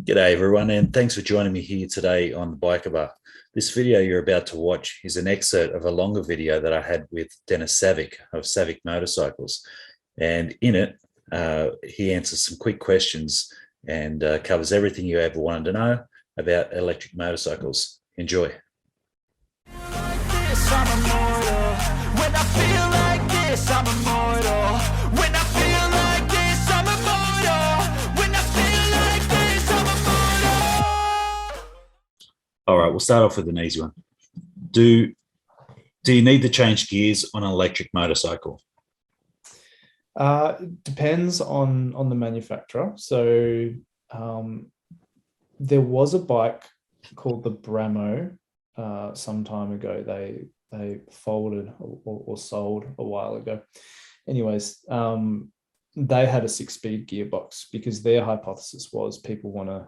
G'day everyone, and thanks for joining me here today on the Biker Bar. This video you're about to watch is an excerpt of a longer video that I had with Dennis Savic of Savic Motorcycles. And in it, he answers some quick questions and covers everything you ever wanted to know about electric motorcycles. Enjoy. All right, we'll start off with an easy one. Do you need to change gears on an electric motorcycle? Depends on the manufacturer. So there was a bike called the Bramo some time ago. They folded or sold a while ago. Anyways, they had a 6-speed gearbox because their hypothesis was people want to,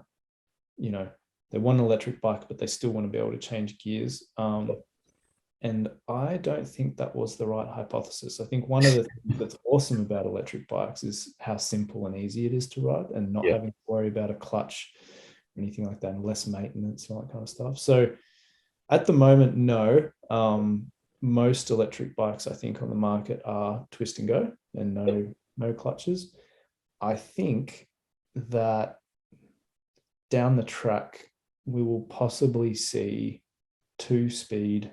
they want an electric bike, but they still want to be able to change gears. And I don't think that was the right hypothesis. I think one of the things that's awesome about electric bikes is how simple and easy it is to ride and not having to worry about a clutch or anything like that, and less maintenance and all that kind of stuff. So at the moment, no. Most electric bikes I think on the market are twist and go and no clutches. I think that down the track, we will possibly see 2-speed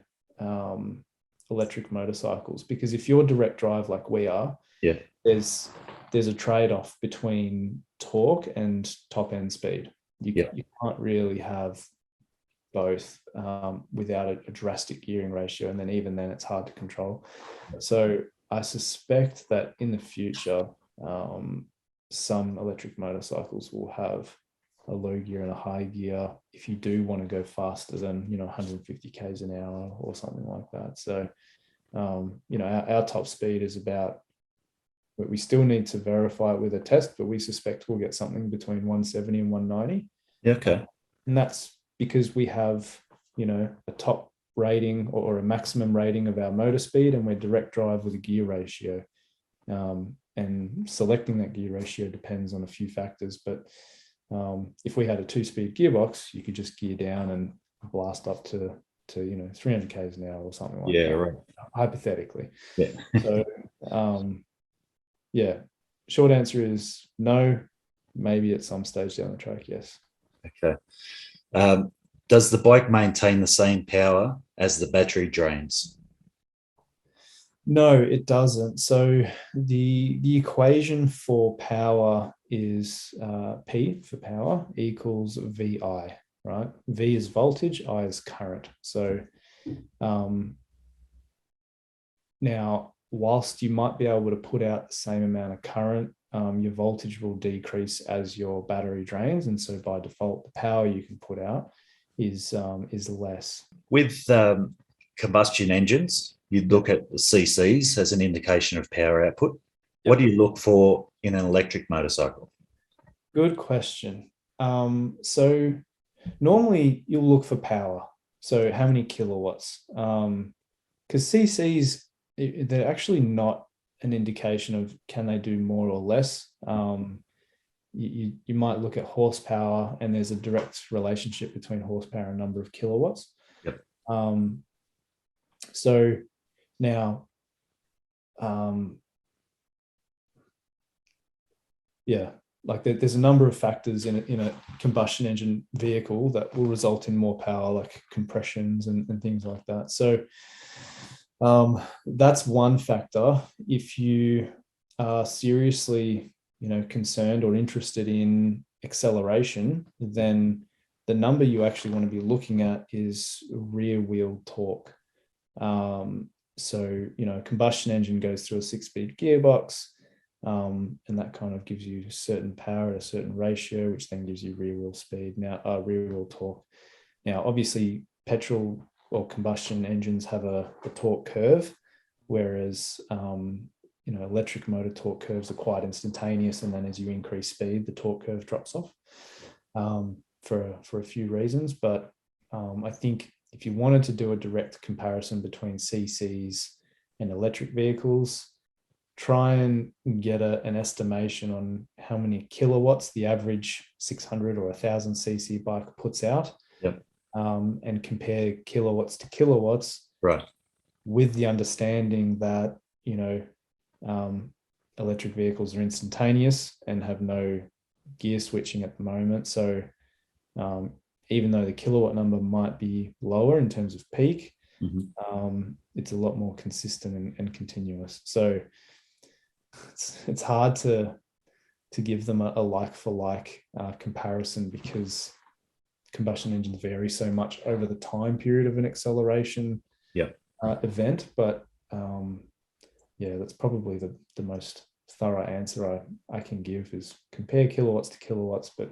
electric motorcycles, because if you're direct drive like we are, there's a trade-off between torque and top end speed. You can't really have both without a drastic gearing ratio, and then even then it's hard to control. So I suspect that in the future some electric motorcycles will have a low gear and a high gear if you do want to go faster than 150 k's an hour or something like that. So our top speed is about, we still need to verify it with a test, but we suspect we'll get something between 170 and 190. Okay. And that's because we have a top rating or a maximum rating of our motor speed, and we're direct drive with a gear ratio, and selecting that gear ratio depends on a few factors. But if we had a 2-speed gearbox, you could just gear down and blast up to 300 k's an hour or something like that. Right. Hypothetically. So short answer is no. Maybe at some stage down the track, yes. Okay. Does the bike maintain the same power as the battery drains? No, it doesn't. So the equation for power is P for power equals VI, right? V is voltage, I is current. So now, whilst you might be able to put out the same amount of current, your voltage will decrease as your battery drains, and so by default, the power you can put out is less. With combustion engines, you'd look at the CCs as an indication of power output. What do you look for in an electric motorcycle? Good question. So normally you'll look for power. So how many kilowatts? Because CCs, they're actually not an indication of can they do more or less. You might look at horsepower, and there's a direct relationship between horsepower and number of kilowatts. So now, like there's a number of factors in a combustion engine vehicle that will result in more power, like compressions and things like that. So that's one factor. If you are seriously concerned or interested in acceleration, then the number you actually want to be looking at is rear wheel torque. So a combustion engine goes through a 6-speed gearbox, and that kind of gives you certain power at a certain ratio, which then gives you rear wheel speed. Now, rear wheel torque. Now, obviously, petrol or combustion engines have a torque curve, whereas electric motor torque curves are quite instantaneous, and then as you increase speed, the torque curve drops off for a few reasons. But I think if you wanted to do a direct comparison between CCs and electric vehicles, try and get an estimation on how many kilowatts the average 600 or 1000cc bike puts out, Yep. And compare kilowatts to kilowatts, Right. with the understanding that, electric vehicles are instantaneous and have no gear switching at the moment. So even though the kilowatt number might be lower in terms of peak, it's a lot more consistent and continuous. So it's hard to give them a like for like comparison, because combustion engines vary so much over the time period of an acceleration event. But yeah, that's probably the most thorough answer I can give, is compare kilowatts to kilowatts. But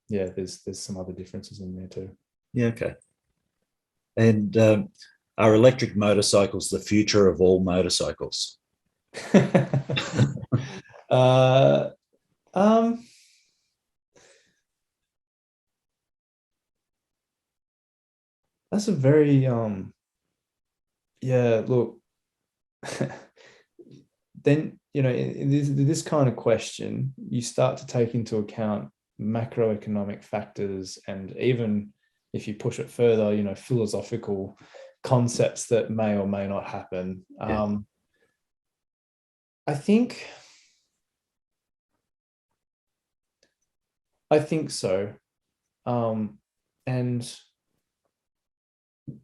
yeah, there's some other differences in there too. Yeah. Okay. And are electric motorcycles the future of all motorcycles? uh, um, that's a very yeah, look, then, in this kind of question, you start to take into account macroeconomic factors, and even if you push it further, philosophical concepts that may or may not happen. I think so. And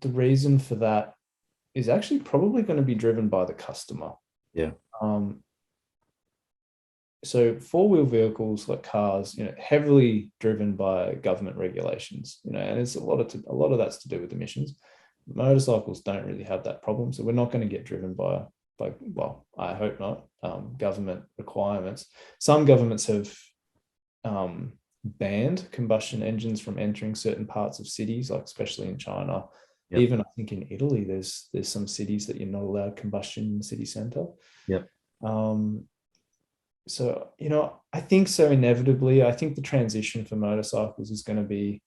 the reason for that is actually probably going to be driven by the customer. Yeah. So four-wheel vehicles like cars, heavily driven by government regulations, and it's a lot of that's to do with emissions. Motorcycles don't really have that problem, so we're not going to get driven by well, I hope not, government requirements. Some governments have banned combustion engines from entering certain parts of cities, like especially in China. Yep. Even I think in Italy, there's some cities that you're not allowed combustion in the city center. Yep. So, I think so inevitably. I think the transition for motorcycles is going to be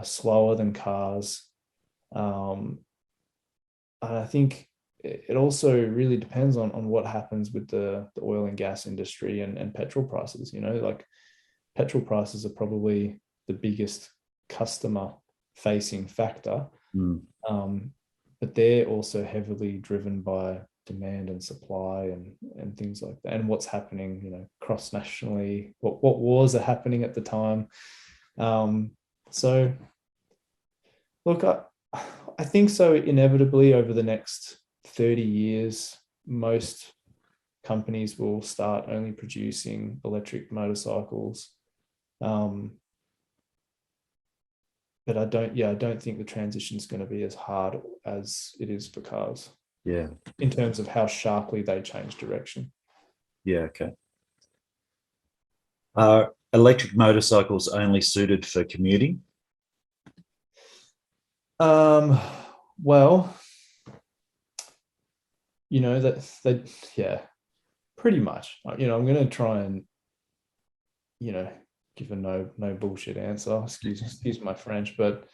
slower than cars. And I think it also really depends on what happens with the oil and gas industry and petrol prices. Like petrol prices are probably the biggest customer facing factor. But they're also heavily driven by demand and supply and things like that, and what's happening, cross nationally, what wars are happening at the time. So look, I think so inevitably over the next 30 years, most companies will start only producing electric motorcycles. But I don't think the transition is going to be as hard as it is for cars. Yeah. In terms of how sharply they change direction. Yeah. Okay. Are electric motorcycles only suited for commuting? Well, that yeah, pretty much. I'm going to try and give a no bullshit answer. Excuse my French, but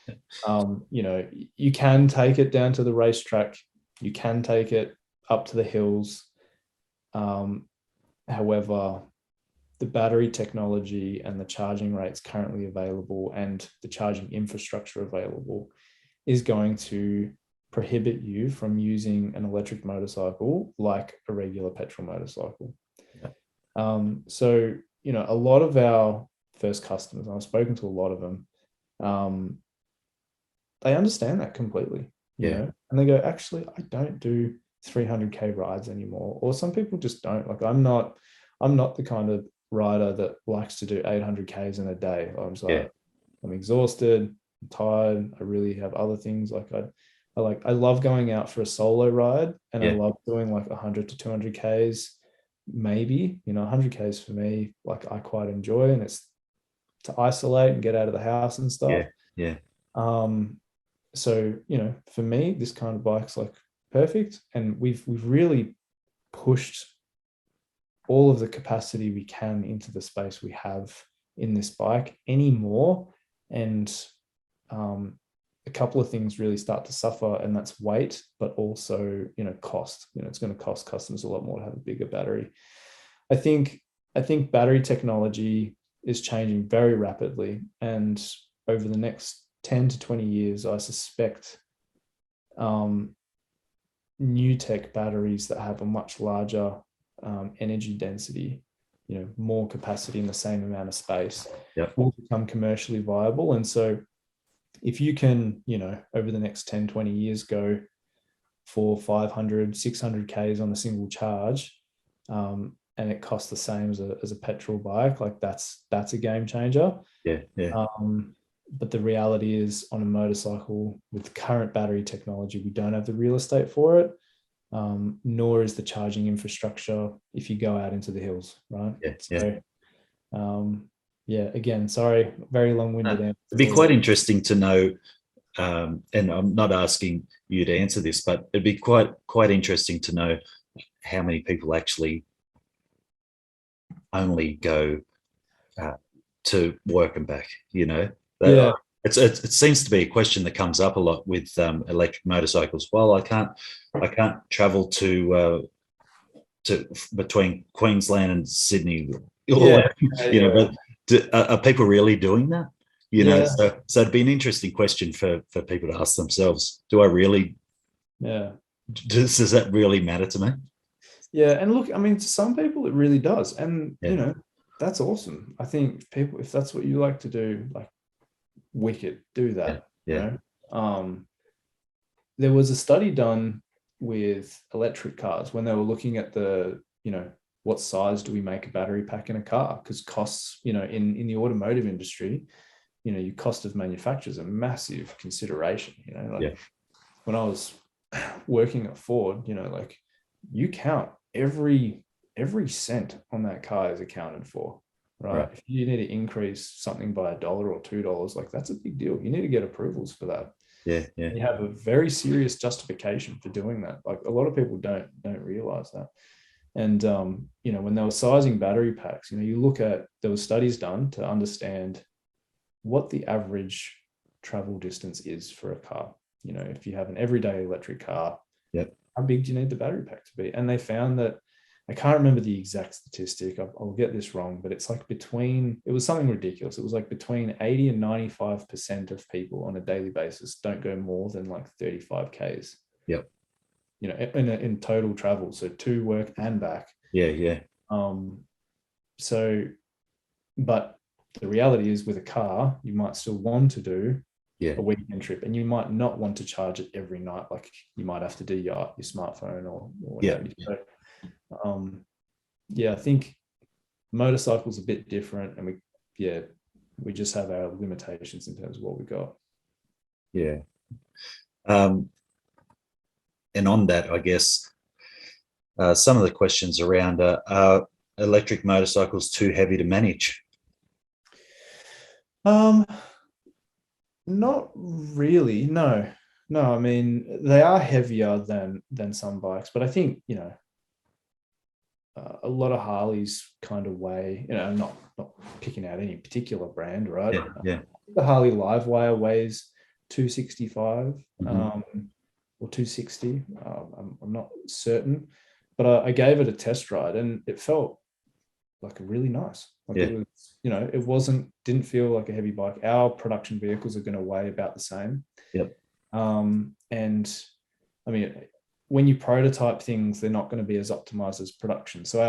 you can take it down to the racetrack. You can take it up to the hills. However, the battery technology and the charging rates currently available and the charging infrastructure available is going to prohibit you from using an electric motorcycle like a regular petrol motorcycle. Yeah. So, a lot of our first customers, I've spoken to a lot of them, they understand that completely, and they go, actually, I don't do 300k rides anymore. Or some people just don't. Like, I'm not the kind of rider that likes to do 800ks in a day. I'm just like, I'm exhausted, I'm tired. I really have other things. Like I love going out for a solo ride, and I love doing like 100 to 200ks, maybe, 100ks for me, like I quite enjoy, and it's to isolate and get out of the house and stuff. So, for me, this kind of bike's like perfect. And we've really pushed all of the capacity we can into the space we have in this bike anymore. And a couple of things really start to suffer, and that's weight, but also, cost. It's going to cost customers a lot more to have a bigger battery. I think battery technology is changing very rapidly, and over the next 10 to 20 years, I suspect new tech batteries that have a much larger energy density, more capacity in the same amount of space, will become commercially viable. And so if you can, over the next 10, 20 years, go for 500, 600 Ks on a single charge, and it costs the same as a petrol bike, like that's a game changer. But the reality is, on a motorcycle with current battery technology, we don't have the real estate for it, nor is the charging infrastructure if you go out into the hills, right? Again, sorry, very long-winded answer. It'd be quite interesting to know, and I'm not asking you to answer this, but it'd be quite interesting to know how many people actually only go to work and back. It seems to be a question that comes up a lot with electric motorcycles. Well, I can't travel to between Queensland and Sydney. But are people really doing that? So it'd be an interesting question for people to ask themselves. Do I really? Yeah. Does that really matter to me? Yeah, and look, I mean, to some people it really does, and that's awesome. I think people, if that's what you like to do, like, wicked, do that. There was a study done with electric cars when they were looking at what size do we make a battery pack in a car, because costs, in the automotive industry, your cost of manufacture is a massive consideration. When I was working at Ford, like, you count every cent on that car is accounted for, right? If you need to increase something by $1 or $2, like, that's a big deal. You need to get approvals for that. You have a very serious justification for doing that. Like, a lot of people don't realize that. And when they were sizing battery packs, you look at, there were studies done to understand what the average travel distance is for a car. If you have an everyday electric car, how big do you need the battery pack to be? And they found that, I can't remember the exact statistic, I'll get this wrong, but it's like it was something ridiculous. It was like between 80 and 95% of people on a daily basis don't go more than like 35 Ks. In total travel, so to work and back. But the reality is, with a car, you might still want to do a weekend trip, and you might not want to charge it every night. Like, you might have to do your smartphone or whatever. So, I think motorcycles a bit different, and we just have our limitations in terms of what we got. And on that, I guess some of the questions around are electric motorcycles too heavy to manage? Not really. No. I mean, they are heavier than some bikes, but I think, a lot of Harleys kind of weigh, I'm not picking out any particular brand, right? The Harley Livewire weighs 265 or 260. I'm not certain, but I gave it a test ride, and it felt like really nice. Like, it was, didn't feel like a heavy bike. Our production vehicles are going to weigh about the same. And I mean, when you prototype things, they're not going to be as optimized as production. So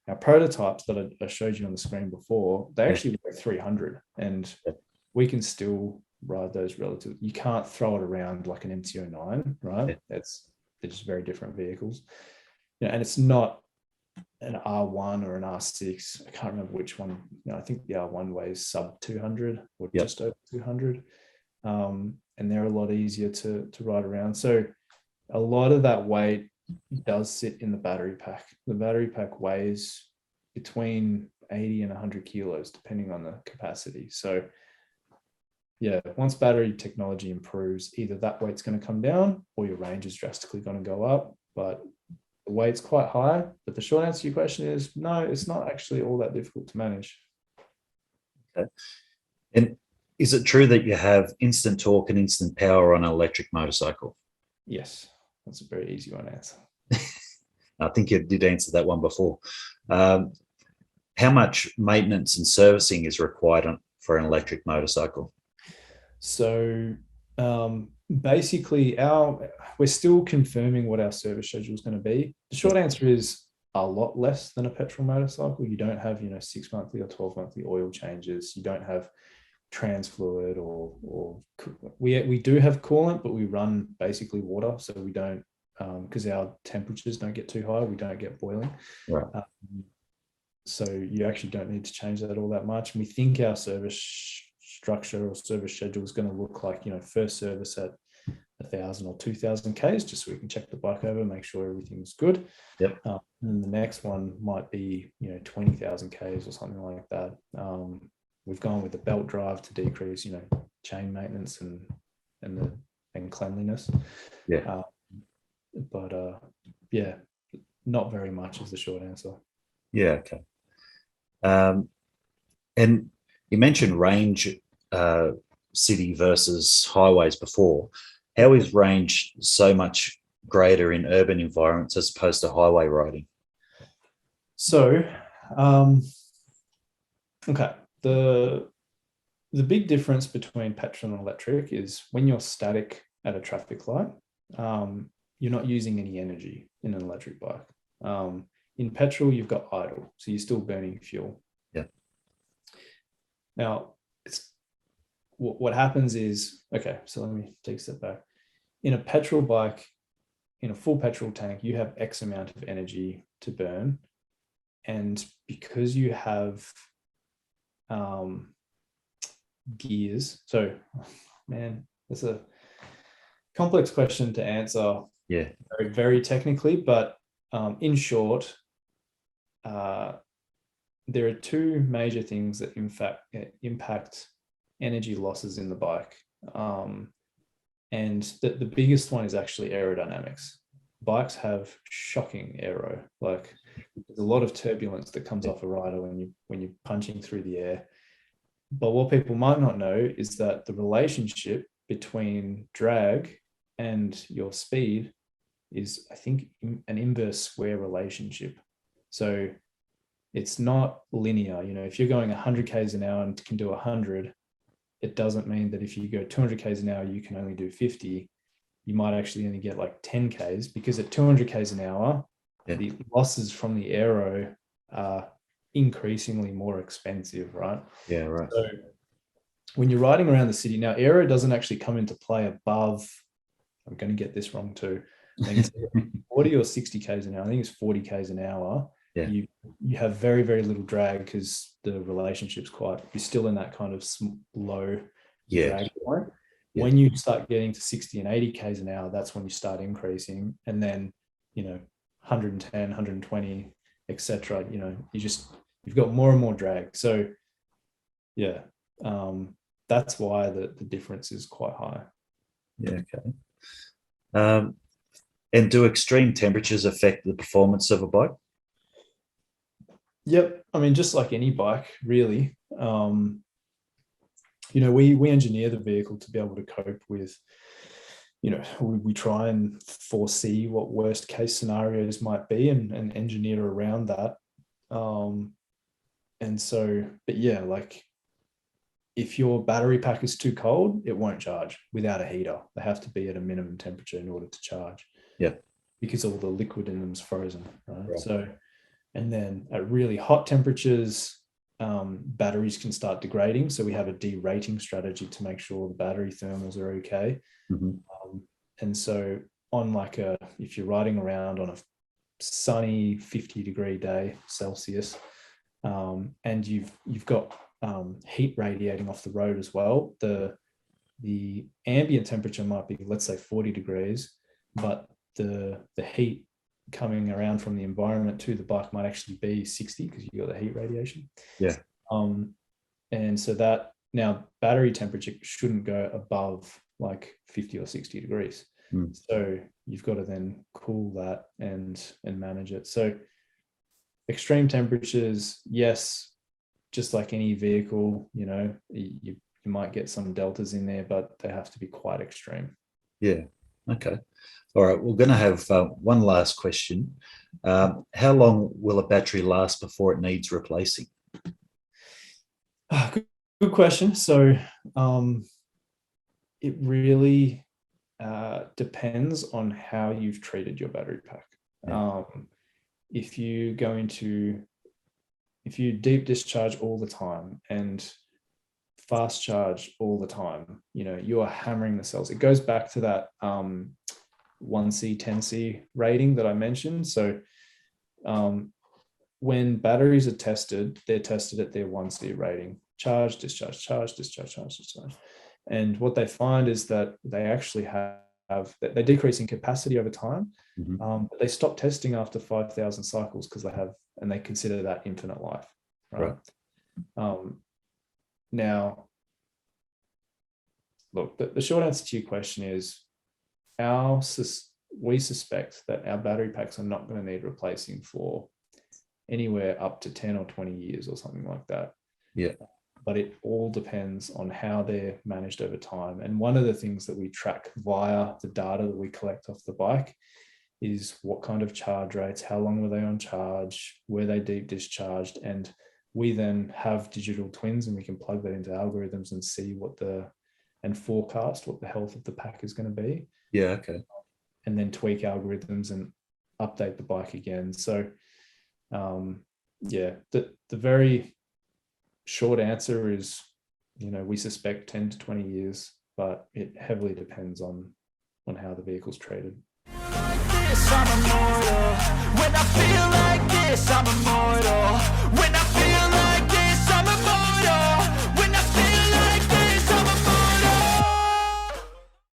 our prototypes that I showed you on the screen before, they actually weigh 300, and we can still ride those relatively. You can't throw it around like an MT-09, right? They're just very different vehicles. And it's not an R1 or an R6. I can't remember which one. I think the R1 weighs sub 200 or just over 200. And they're a lot easier to ride around. So a lot of that weight does sit in the battery pack. The battery pack weighs between 80 and 100 kilos, depending on the capacity. So once battery technology improves, either that weight's going to come down or your range is drastically going to go up. But the weight's quite high. But the short answer to your question is no, it's not actually all that difficult to manage. Okay. And Is it true that you have instant torque and instant power on an electric motorcycle? Yes, that's a very easy one to answer. I think you did answer that one before. Um, how much maintenance and servicing is required for an electric motorcycle? So basically, we're still confirming what our service schedule is going to be. The short answer is a lot less than a petrol motorcycle. You don't have 6 monthly or 12 monthly oil changes. You don't have trans fluid or we do have coolant, but we run basically water, so we don't because our temperatures don't get too high. We don't get boiling. Right. So you actually don't need to change that all that much. And we think our service structure or service schedule is going to look like, first service at 1,000 or 2,000 Ks, just so we can check the bike over, make sure everything's good. Yep. And then the next one might be, 20,000 Ks or something like that. We've gone with the belt drive to decrease, chain maintenance and cleanliness. Yeah. Yeah, not very much is the short answer. Yeah. Okay. And you mentioned range, city versus highways before. How is range so much greater in urban environments as opposed to highway riding? So, okay, the big difference between petrol and electric is when you're static at a traffic light, you're not using any energy in an electric bike. In petrol, you've got idle, so you're still burning fuel. Yeah. Now, what happens is, okay, so let me take a step back. In a petrol bike, in a full petrol tank, you have X amount of energy to burn. And because you have gears, so, man, that's a complex question to answer. Yeah. Very, very technically, but in short, there are two major things that impact energy losses in the bike. And the biggest one is actually aerodynamics. Bikes have shocking aero. Like, there's a lot of turbulence that comes off a rider when you're punching through the air. But what people might not know is that the relationship between drag and your speed is, I think, an inverse square relationship. So it's not linear. If you're going 100 Ks an hour and can do 100, it doesn't mean that if you go 200 Ks an hour, you can only do 50. You might actually only get like 10 Ks, because at 200 Ks an hour, the losses from the aero are increasingly more expensive, right? Yeah, right. So when you're riding around the city, now aero doesn't actually come into play above, I'm going to get this wrong too, I think it's 40 or 60 Ks an hour. I think it's 40 Ks an hour. Yeah. You have very, very little drag because the relationship's you're still in that kind of low drag point. Yeah. When you start getting to 60 and 80 Ks an hour, that's when you start increasing. And then, 110, 120, etc. You've got more and more drag. So yeah, that's why the difference is quite high. Yeah. Okay. And do extreme temperatures affect the performance of a bike? Yep. I mean, just like any bike, really. We engineer the vehicle to be able to cope with, we try and foresee what worst case scenarios might be and engineer around that. And so, but yeah, like, if your battery pack is too cold, it won't charge without a heater. They have to be at a minimum temperature in order to charge. Yeah. Because all the liquid in them is frozen, right? So, and then at really hot temperatures, batteries can start degrading. So we have a derating strategy to make sure the battery thermals are okay. Mm-hmm. And so if you're riding around on a sunny 50-degree day Celsius, and you've got heat radiating off the road as well, the ambient temperature might be, let's say, 40 degrees, but the heat coming around from the environment to the bike might actually be 60 because you got the heat radiation. Yeah. And so that now battery temperature shouldn't go above like 50 or 60 degrees. So you've got to then cool that and manage it. So extreme temperatures, yes, just like any vehicle, you might get some deltas in there, but they have to be quite extreme. Yeah. Okay. All right. We're going to have one last question. How long will a battery last before it needs replacing? Good question. So it really depends on how you've treated your battery pack. Yeah. If you deep discharge all the time and fast charge all the time, you are hammering the cells. It goes back to that 1C, 10C rating that I mentioned. So when batteries are tested, they're tested at their 1C rating: charge, discharge, charge, discharge, charge, discharge. And what they find is that they actually they decrease in capacity over time. But they stop testing after 5,000 cycles because they consider that infinite life, right? Now, look, the short answer to your question is we suspect that our battery packs are not going to need replacing for anywhere up to 10 or 20 years or something like that. Yeah. But it all depends on how they're managed over time. And one of the things that we track via the data that we collect off the bike is what kind of charge rates, how long were they on charge, were they deep discharged, and we then have digital twins and we can plug that into algorithms and see and forecast what the health of the pack is going to be. Yeah. Okay. And then tweak algorithms and update the bike again. So the very short answer is, we suspect 10 to 20 years, but it heavily depends on how the vehicle's treated. I'm immortal. When I feel like this, I'm immortal. When I feel